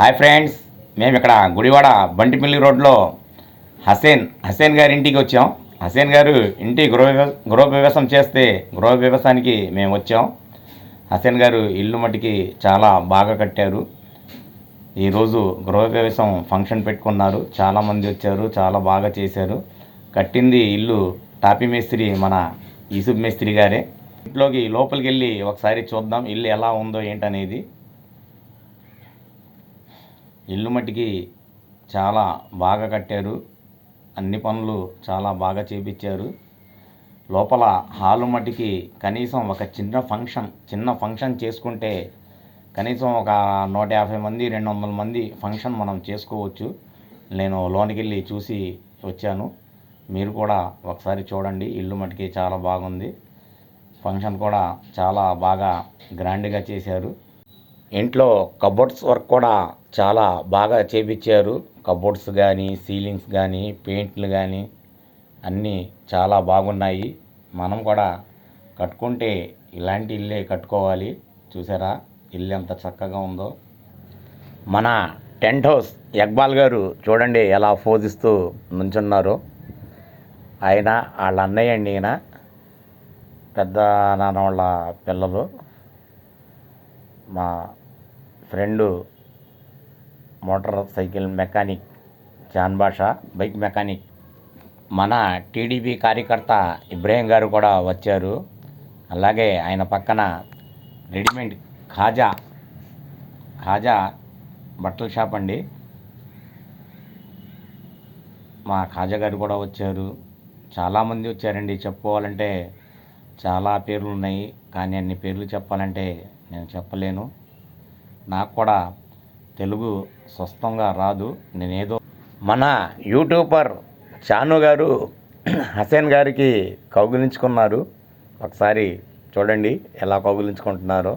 Hi friends, మేము ఇక్కడ గుడివాడ బంటిమిల్లి రోడ్లో హసేన్ గారి ఇంటికి వచ్చాం. హసేన్ గారు ఇంటి గృహప్రవేశం చేస్తే గృహప్రవేశానికి మేము వచ్చాం. హసేన్ గారు ఇల్లు మట్టికి చాలా బాగా కట్టారు. ఈరోజు గృహప్రవేశం ఫంక్షన్ పెట్టుకున్నారు. చాలామంది వచ్చారు, చాలా బాగా చేశారు. కట్టింది ఇల్లు టాపీ మేస్త్రి మన యూసుఫ్ మేస్త్రి గారే. ఇంట్లోకి లోపలికి వెళ్ళి ఒకసారి చూద్దాం ఇల్లు ఎలా ఉందో ఏంటనేది. ఇల్లు మట్టికి చాలా బాగా కట్టారు. అన్ని పనులు చాలా బాగా చేపించారు. లోపల హాలు మట్టికి కనీసం ఒక చిన్న ఫంక్షన్ చేసుకుంటే కనీసం ఒక 150 మంది 200 మంది ఫంక్షన్ మనం చేసుకోవచ్చు. నేను లోనికి వెళ్ళి చూసి వచ్చాను. మీరు కూడా ఒకసారి చూడండి. ఇల్లు మట్టికి చాలా బాగుంది. ఫంక్షన్ కూడా చాలా బాగా గ్రాండ్గా చేశారు. ఇంట్లో కబోర్డ్స్ వర్క్ కూడా చాలా బాగా చేపించారు. కబోర్డ్స్ కానీ, సీలింగ్స్ కానీ, పెయింట్లు కానీ అన్నీ చాలా బాగున్నాయి. మనం కూడా కట్టుకుంటే ఇలాంటి ఇల్లే కట్టుకోవాలి. చూసారా ఇల్లు ఎంత చక్కగా ఉందో. మన టెంట్ హౌస్ ఇక్బాల్ గారు చూడండి ఎలా పోజిస్తూ నుంచున్నారో. ఆయన వాళ్ళ అన్నయ్య అండి, ఈయన పెద్ద నాన్న వాళ్ళ పిల్లలు. మా friend motorcycle mechanic John Basha, bike mechanic. మన టీడీపీ కార్యకర్త ఇబ్రాహీం గారు కూడా వచ్చారు. అలాగే ఆయన పక్కన రెడీమేడ్ ఖాజా బట్టల షాప్ అండి. మా ఖాజా గారు కూడా వచ్చారు. చాలామంది వచ్చారండి. చెప్పుకోవాలంటే చాలా పేర్లు ఉన్నాయి, కానీ అన్ని పేర్లు చెప్పాలంటే నేను చెప్పలేను. నాకు కూడా తెలుగు స్పష్టంగా రాదు. నేనేదో మన యూట్యూబర్ చాను గారు హసేన్ గారికి కౌగిలించుకున్నారు. ఒకసారి చూడండి ఎలా కౌగిలించుకుంటున్నారో.